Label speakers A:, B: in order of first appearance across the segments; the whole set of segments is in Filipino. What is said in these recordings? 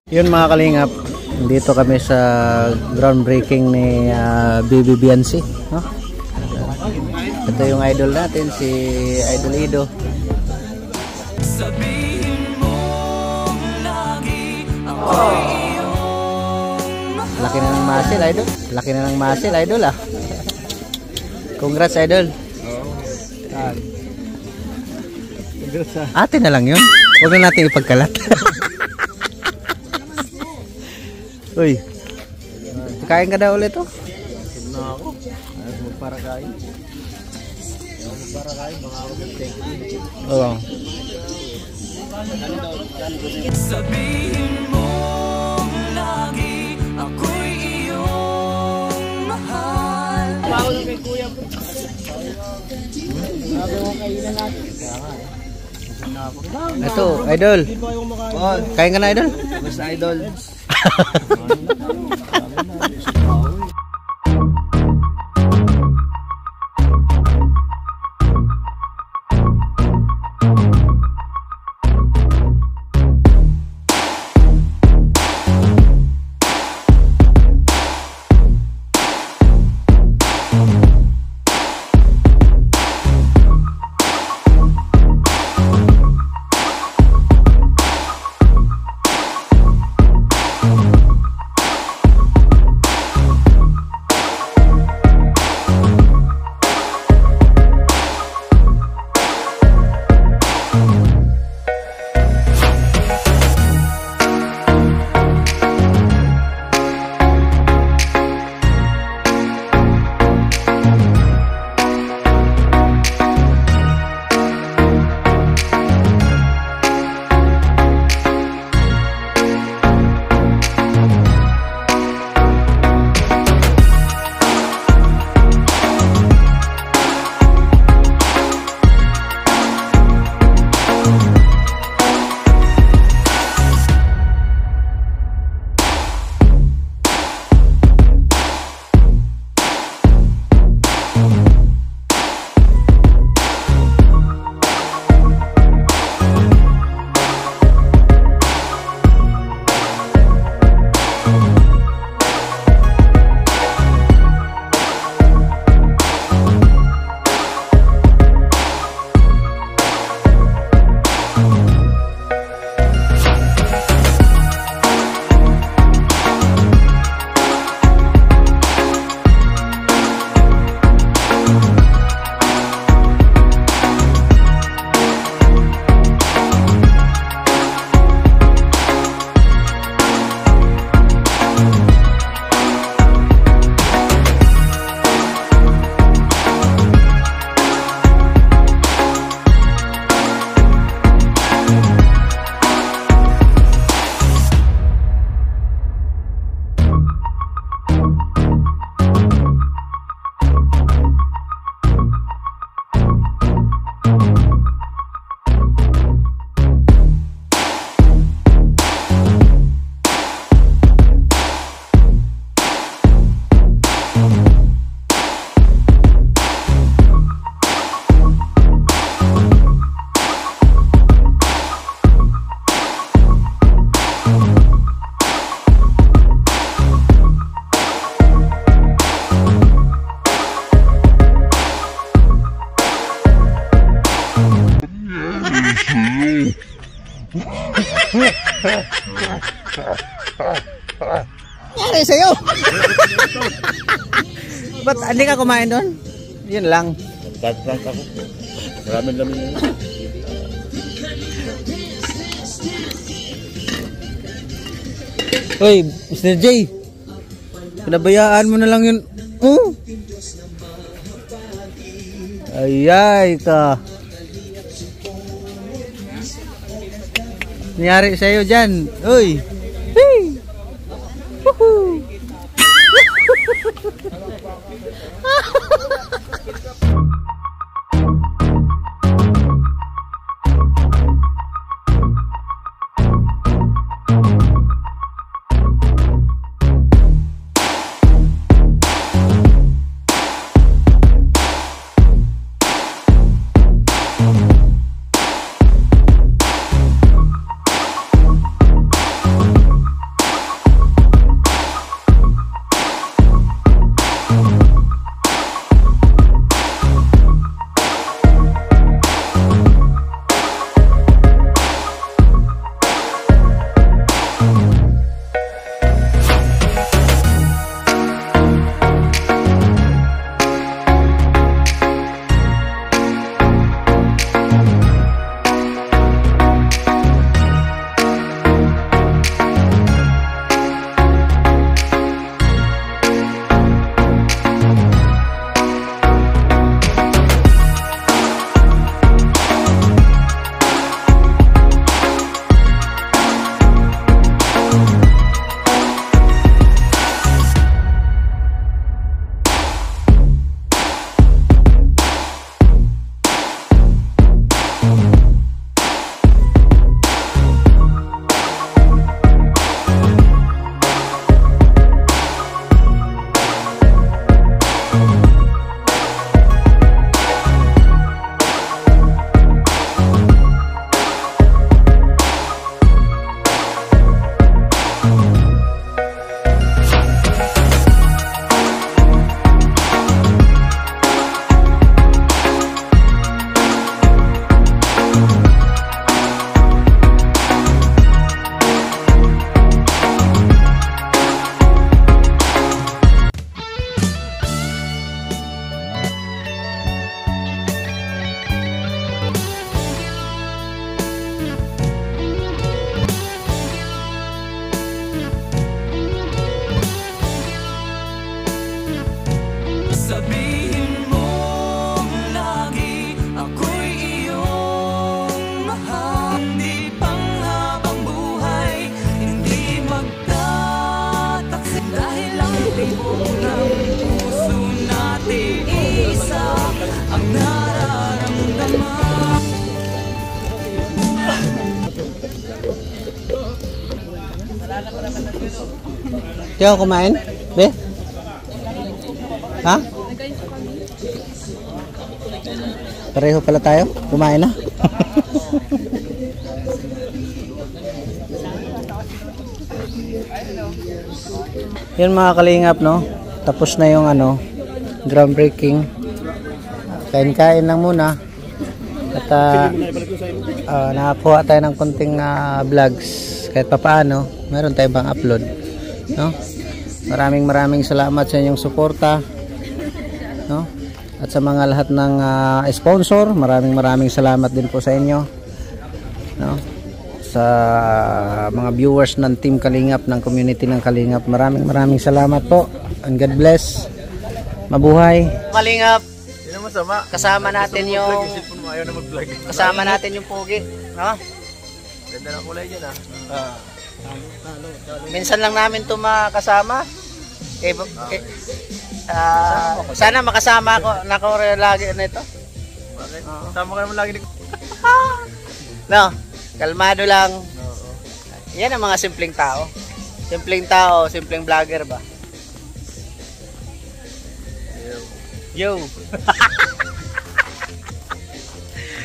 A: Yun mga kalingap, dito kami sa groundbreaking ni Baby Biancy, no? Ito yung idol natin, si Idol Ido. Laki na ng muscle, idol. Laki na ng muscle, idol, ah. Congrats, idol. Ate na lang yun. Huwag na natin ipagkalat. Uy, kain ka daw ulit, oh. Na ako. Ayaw magparakain. Magparakain, baka ako mag-take. Oo. Sabihin mo lagi ako'y iyong mahal. Bago na kay kuya po. Sabi mo kainan natin. Ito, idol. Kain ka na, idol? Basta idol. Nangyari sa'yo? Ba't hindi ka kumain doon? Yun lang.
B: Prank ako. Maraming lamin yun.
A: Uy, Mr. J, pinabayaan mo na lang yun. Oh? Ayay ka. Nangyari sa'yo dyan. Uy. Hey. Woohoo. Di ako kumain? Be? Ha? Pareho pala tayo? Kumain na? Yun mga kalingap, no? Tapos na yung ano, groundbreaking. Kain-kain lang muna. At nakakuha tayo ng konting vlogs. Kahit papaano, meron tayong pang upload, no? Maraming salamat sa inyong suporta, no? At sa mga lahat ng sponsor, maraming salamat din po sa inyo, no? Sa mga viewers ng Team Kalingap, ng community ng Kalingap, maraming salamat po, and God bless. Mabuhay Kalingap. Kasama natin yung Pogi, no?
B: Ganda ng kulay dyan
A: minsan lang namin ito makasama. Sana makasama ako lagi na ito.
B: Sama ka naman lagi dito.
A: No, kalmado lang. Yan ang mga simpleng tao. Simpleng vlogger ba? Yo.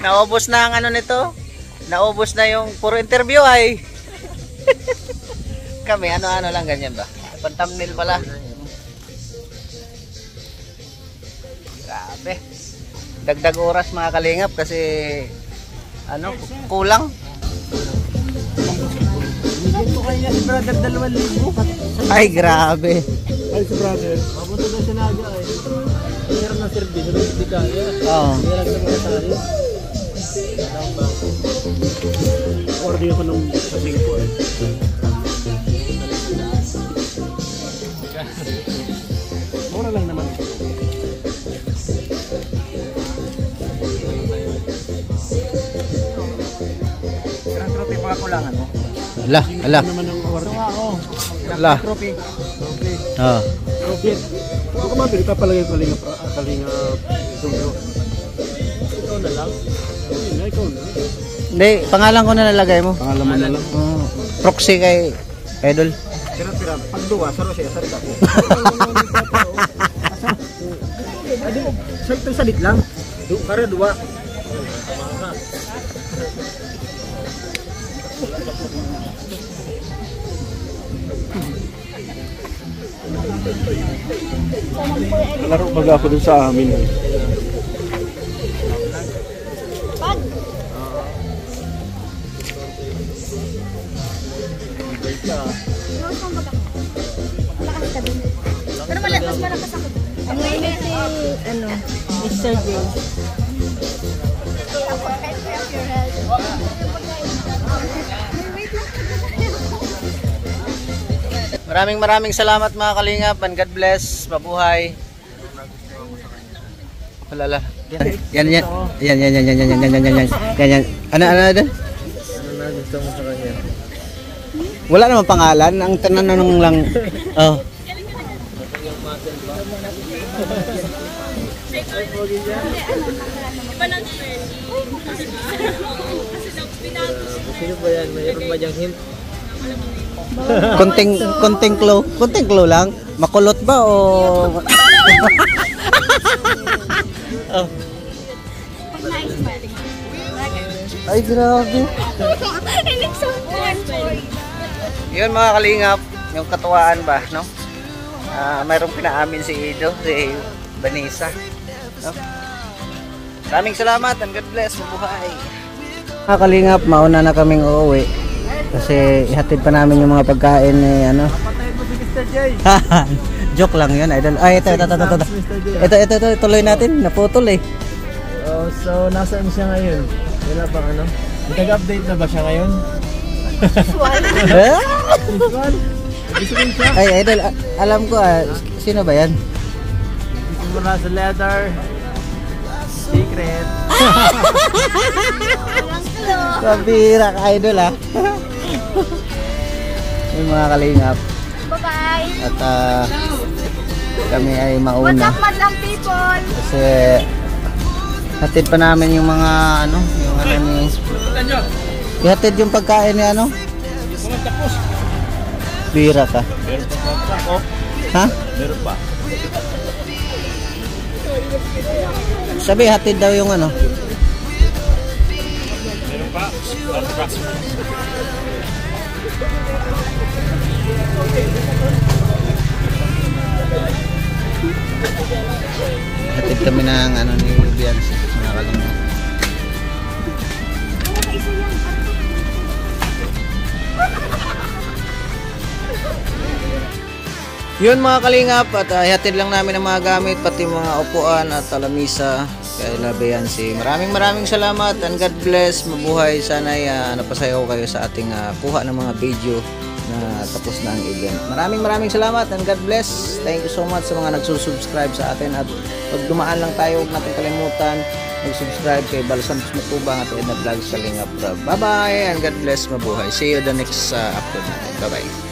A: Naubos na ang ano nito. Naubos na yung puro interview ay. Kami ano lang ganyan ba? Pan-thumbnail pala. Grabe. Dagdag oras mga kalingap kasi ano, kulang.
B: Ito kaya si brother 2,000.
A: Ay grabe.
B: Ay si brother. Mapunta daw siya naga eh. Meron na service, hindi kaya.
A: Oo.
B: Meron sa mga sari. Order ko nung sa Singapore eh. Mura lang naman. Grand trophy pa kulangan mo.
A: Ala.
B: Naman ang award.
A: Ala.
B: Trophy.
A: Ah.
B: Trophy. Kung kumabili ka palagay kalinga sumero. Ikaw na lang. Ikaw na.
A: Hindi, pangalan ko na nalagay mo.
B: Pangalan mo na lang.
A: Proxy kay Idol.
B: Pira. Pag duwa, saro siya, sarita ko. Adi, sa salit lang. Para duwa. Laro baga ako dun sa amin.
C: Pero mas malakas ako. Ang ngayon si Mr. J.
A: Maraming salamat mga kalingap, and God bless. Mabuhay. Alala. Yan. Ano doon?
B: Ano gusto mo sa kanya?
A: Wala namang pangalan, ang tanong lang. Oh.
B: Sino ba yan? Mayroon ba diyang hint?
A: Konting clue lang. Makulot ba o oh. Ay grabe. Yun mga kalingap, yung katuwaan ba, no? Mayroong pinaamin si Ido, si Vanessa, no? Maraming salamat and God bless. Mabuhay. Mga kalingap, mauna na kaming uuwi kasi ihatid pa namin yung mga pagkain ni ano.
B: Patayin mo si Mr. J.
A: Joke lang yun, Idol. Ay, ito. Ito, tuloy natin. Naputol eh.
B: Oh, so nasaan siya ngayon? Wala bang ano? Nag-update na ba siya ngayon?
A: Ay, Idol, alam ko sino ba yan?
B: Mula sa letter. Secret.
A: Kabira ka, Idol yung mga kalingap.
C: Bye-bye.
A: At kami ay mauna.
C: What's up, madlang people?
A: Kasi hatid pa namin yung mga ano, yung ano ni ihatid yung pagkain ni ano. Bira ka.
B: Meron pa ba? Oh,
A: Ha?
B: meron pa.
A: Sabi, hatid daw yung ano.
B: Meron pa.
A: Hatid kami ng ano ni Biancy. Mga kalingap. Yun mga kalingap, at hatid lang namin ang mga gamit, pati mga upuan at talamisa kay Biancy. Maraming salamat and God bless, mabuhay. Sana napasayaw kayo sa ating kuha ng mga video na tapos na ang event. Maraming salamat and God bless. Thank you so much sa mga nagsusubscribe sa atin, at pag dumaan lang tayo, huwag natin kalimutan mag-subscribe kay Balsan Matubang at Edna Vlogs Kalingap. Bye bye and God bless, mabuhay. See you the next upload natin. Bye bye.